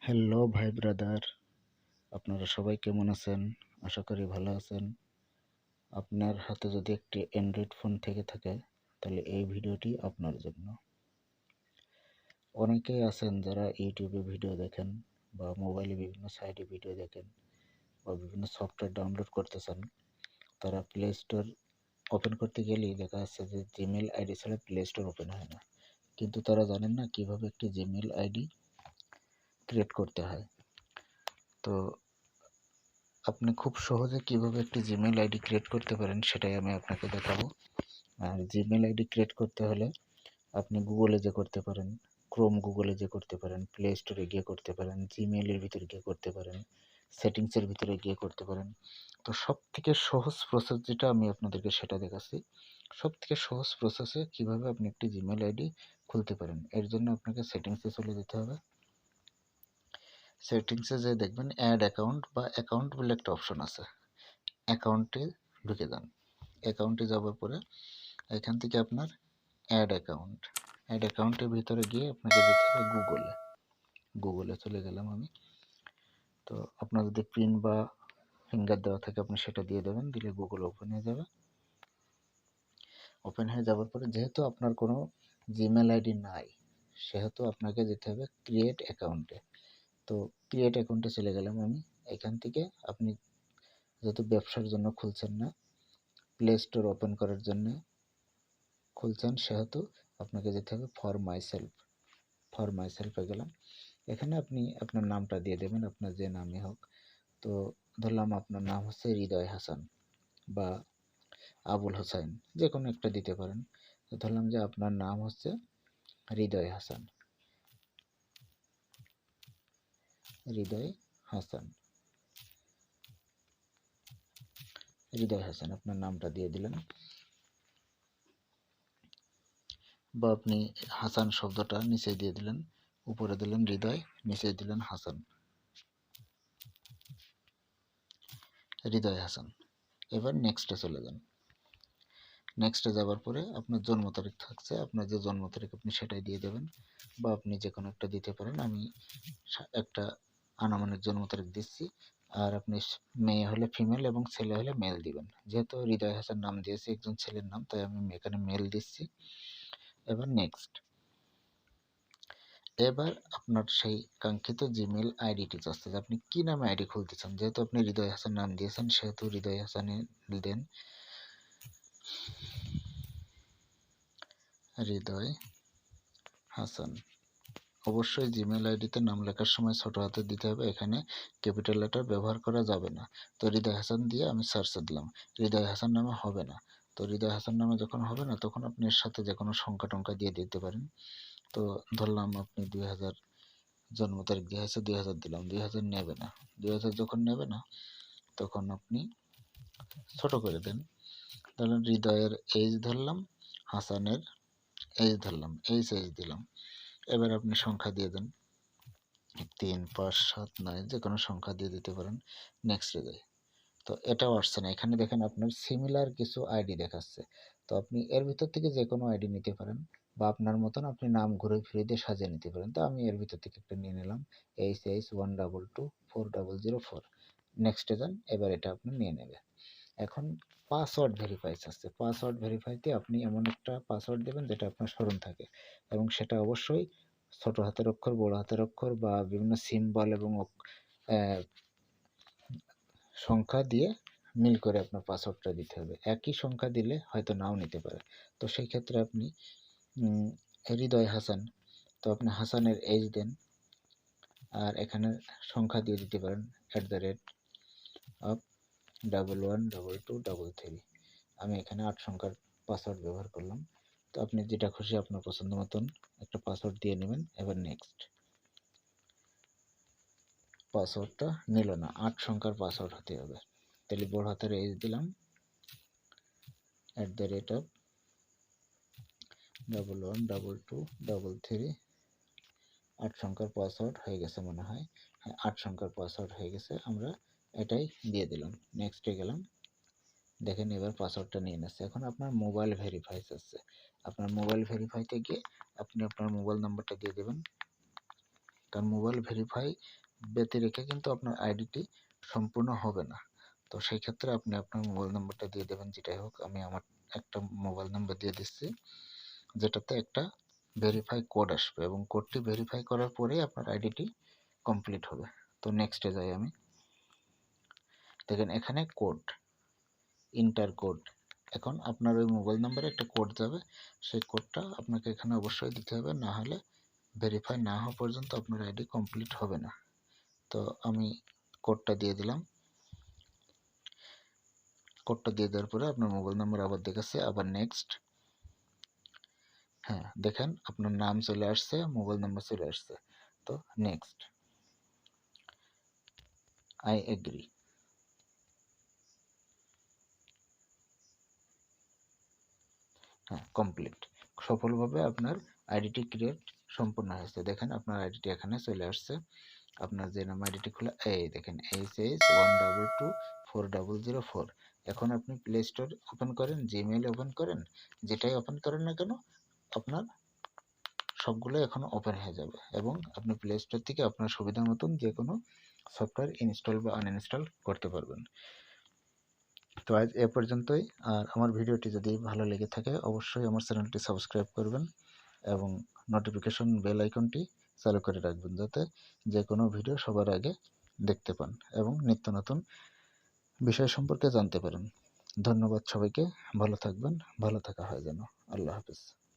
Hello ভাই brother, আপনারা সবাই কেমন আছেন? আশা করি ভালো আছেন। আপনার হাতে যদি একটি অ্যান্ড্রয়েড ফোন থেকে থাকে তাহলে এই ভিডিওটি আপনার জন্য। অনেকেই আছেন যারা ইউটিউবে ভিডিও দেখেন বা মোবাইলে বিভিন্ন সাইটে ভিডিও দেখেন বা বিভিন্ন সফটওয়্যার ডাউনলোড করতে চান। তারা প্লে স্টোর ওপেন করতে গেলেই দেখা যাচ্ছে যে জিমেল আইডি ছাড়া প্লে স্টোর ওপেন হয় না, কিন্তু তারা জানেন না কিভাবে একটি জিমেল আইডি ক্রিয়েট করতে হয়। তো আপনি খুব সহজে কিভাবে একটি জিমেইল আইডি ক্রিয়েট করতে পারেন সেটাই আমি আপনাকে দেখাবো। আর জিমেইল আইডি ক্রিয়েট করতে হলে আপনি গুগলে যে করতে পারেন, গুগলে যে করতে পারেন, প্লে স্টোরে গিয়ে করতে পারেন, জিমেইলের ভিতরে গিয়ে করতে পারেন, সেটিংসের ভিতরে গিয়ে করতে পারেন। তো সবথেকে সহজ প্রসেস যেটা আমি আপনাদেরকে সেটা দেখাচ্ছি। সবথেকে সহজ প্রসেসে কিভাবে আপনি একটি জিমেইল আইডি খুলতে পারেন। এর জন্য আপনাকে সেটিংসে চলে যেতে হবে। সেটিংসে যে দেখবেন অ্যাড অ্যাকাউন্ট বা অ্যাকাউন্ট বলে একটা অপশন আছে। অ্যাকাউন্টে ঢুকে যান। অ্যাকাউন্টে যাওয়ার পরে এখান থেকে আপনার অ্যাড অ্যাকাউন্টের ভিতরে গিয়ে আপনাকে যেতে হবে গুগলে চলে গেলাম আমি। তো আপনার যদি পিন বা ফিঙ্গার দেওয়া থাকে আপনি সেটা দিয়ে দেবেন, দিলে গুগল ওপেন হয়ে যাবে। ওপেন হয়ে যাওয়ার পরে যেহেতু আপনার কোনো জিমেল আইডি নাই, সেহেতু আপনাকে যেতে হবে ক্রিয়েট অ্যাকাউন্টে। তো ক্রিয়েট অ্যাকাউন্টে চলে গেলাম আমি। এখান থেকে আপনি যেহেতু ব্যবসার জন্য খুলছেন না, প্লে স্টোর ওপেন করার জন্য খুলছেন, সেহেতু আপনাকে যেতে হবে ফর মাই সেলফে গেলাম। এখানে আপনি আপনার নামটা দিয়ে দেবেন, আপনার যে নামই হোক। তো ধরলাম আপনার নাম হচ্ছে হৃদয় হাসান বা আবুল হোসাইন, যে কোনো একটা দিতে পারেন। তো ধরলাম যে আপনার নাম হচ্ছে হৃদয় হাসান। হৃদয় হাসান আপনার নামটা দিয়ে দিলেন, বা আপনি হাসান শব্দটা নিচে দিয়ে দিলেন। উপরে দিলেন হৃদয়, নিচে দিলেন হাসান, হৃদয় হাসান। এবার নেক্সটে চলে যান। নেক্সটে যাওয়ার পরে আপনার জন্ম তারিখ থাকছে, আপনার যে জন্ম তারিখ আপনি সেটাই দিয়ে দেবেন, বা আপনি যে কোনো একটা দিতে পারেন। আমি একটা আনুমানিক জন্ম তারিখ দিচ্ছি। আর আপনি মেয়ে হলে ফিমেল এবং ছেলে হলে মেল দিবেন। যেহেতু হৃদয় হাসান নাম দিয়েছি একজন ছেলের নাম, তাই আমি এখানে মেল দিচ্ছি। এবার নেক্সট। এবার আপনার সেই কাঙ্ক্ষিত জিমেল আইডিটি চাচ্ছে যে আপনি কি নামে আইডি খুলতে চান। যেহেতু আপনি হৃদয় হাসান নাম দিয়েছেন, সেহেতু হৃদয় হাসানে দেন হৃদয় হাসান। অবশ্যই জিমেল আইডিতে নাম লেখার সময় ছোট হাতে দিতে হবে, এখানে ক্যাপিটাল লেটার ব্যবহার করা যাবে না। তো হৃদয় হাসান দিয়ে আমি সার্চে দিলাম, হৃদয় হাসান নামে হবে না। তো হৃদয় হাসান নামে যখন হবে না, তখন আপনি এর সাথে যে কোনো সংখ্যা টংখ্যা দিয়ে দিতে পারেন। তো ধরলাম আপনি 2000 জন্ম তারিখ দেওয়া হয়েছে, 2000 দিলাম। 2000 নেবে না। 2000 যখন নেবে না, তখন আপনি ছোট করে দেন। ধরলাম হৃদয়ের এইজ ধরলাম, হাসানের এইজ ধরলাম, এইজ দিলাম। এবার আপনি সংখ্যা দিয়ে দেন, 3, 5, 7, 9 যে কোনো সংখ্যা দিয়ে দিতে পারেন। নেক্সটে যাই। তো এটাও আসছে না। এখানে দেখেন আপনার সিমিলার কিছু আইডি দেখাচ্ছে। তো আপনি এর ভিতর থেকে যে কোনো আইডি নিতে পারেন, বা আপনার মতন আপনি নাম ঘুরে ফিরে দিয়ে সাজিয়ে নিতে পারেন। তো আমি এর ভিতর থেকে একটা নিয়ে নিলাম, HH122404। নেক্সটে যান। এবার এটা আপনি নিয়ে নেবেন। এখন পাসওয়ার্ড ভেরিফাই চাচ্ছে। পাসওয়ার্ড ভেরিফাইতে আপনি এমন একটা পাসওয়ার্ড দেবেন যেটা আপনার স্মরণ থাকে, এবং সেটা অবশ্যই ছোট হাতের অক্ষর, বড় হাতের অক্ষর বা বিভিন্ন সিম্বল এবং সংখ্যা দিয়ে মিল করে আপনার পাসওয়ার্ডটা দিতে হবে। একই সংখ্যা দিলে হয়তো নাও নিতে পারে। তো সেই ক্ষেত্রে আপনি হৃদয় হাসান, তো আপনি হাসানের এইজ দেন, আর এখানে সংখ্যা দিয়ে দিতে পারেন @ 111223। আমি এখানে 8 সংখ্যার পাসওয়ার্ড ব্যবহার করলাম। তো আপনি যেটা খুশি আপনার পছন্দ মতন একটা পাসওয়ার্ড দিয়ে নেবেন। এবার নেক্সট। পাসওয়ার্ডটা নিল না, 8 সংখ্যার পাসওয়ার্ড হতে হবে। তাহলে বড় হাতের এইজ দিলাম, @111223। 8 সংখ্যার পাসওয়ার্ড হয়ে গেছে মনে হয়। হ্যাঁ, 8 সংখ্যার পাসওয়ার্ড হয়ে গেছে। আমরা এটাই দিয়ে দিলাম। নেক্সটে গেলাম। দেখেন এবার পাসওয়ার্ডটা নিয়ে নিচ্ছে। এখন আপনার মোবাইল ভেরিফাই চাচ্ছে। আপনার মোবাইল ভেরিফাইতে গিয়ে আপনি আপনার মোবাইল নাম্বারটা দিয়ে দেবেন। কারণ মোবাইল ভেরিফাই ব্যতি রেখে কিন্তু আপনার আইডিটি সম্পূর্ণ হবে না। তো সেই ক্ষেত্রে আপনি আপনার মোবাইল নাম্বারটা দিয়ে দেবেন, যেটাই হোক। আমি আমার একটা মোবাইল নাম্বার দিয়ে দিচ্ছি, যেটাতে একটা ভেরিফাই কোড আসবে এবং কোডটি ভেরিফাই করার পরেই আপনার আইডিটি কমপ্লিট হবে। তো নেক্সটে যাই আমি। দেখেন এখানে কোড, ইন্টার কোড। এখন আপনার ওই মোবাইল নাম্বারে একটা কোড যাবে, সেই কোডটা আপনাকে এখানে অবশ্যই দিতে হবে, না হলে ভেরিফাই না হওয়া পর্যন্ত আপনার আইডি কমপ্লিট হবে না। তো আমি কোডটা দিয়ে দিলাম। কোডটা দিয়ে দেওয়ার পরে আপনার মোবাইল নাম্বার আবার দেখাচ্ছে, আবার নেক্সট। হ্যাঁ দেখেন আপনার নাম চলে আসছে, মোবাইল নাম্বার চলে আসছে। তো নেক্সট, আই এগ্রি। হ্যাঁ কমপ্লিট, সফলভাবে আপনার আইডিটি ক্রিয়েট সম্পূর্ণ হয়েছে। দেখেন আপনার আইডিটি এখানে চলে আসছে। আপনার যে নাম আইডিটি খোলা, এই দেখেন HH12240004। এখন আপনি প্লে স্টোর ওপেন করেন, জিমেইল ওপেন করেন, যেটাই ওপেন করেন না কেন, আপনার সবগুলো এখন ওপেন হয়ে যাবে এবং আপনি প্লে স্টোর থেকে আপনার সুবিধা মতন যে কোনো সফটওয়্যার ইনস্টল বা আনইনস্টল করতে পারবেন। তো আজ এ পর্যন্তই। আর আমার ভিডিওটি যদি ভালো লেগে থাকে অবশ্যই আমার চ্যানেলটি সাবস্ক্রাইব করবেন এবং নোটিফিকেশন বেল আইকনটি চালু করে রাখবেন, যাতে যে কোনো ভিডিও সবার আগে দেখতে পান এবং নিত্য নতুন বিষয় সম্পর্কে জানতে পারেন। ধন্যবাদ সবাইকে, ভালো থাকবেন, ভালো থাকা হয় যেন। আল্লাহ হাফেজ।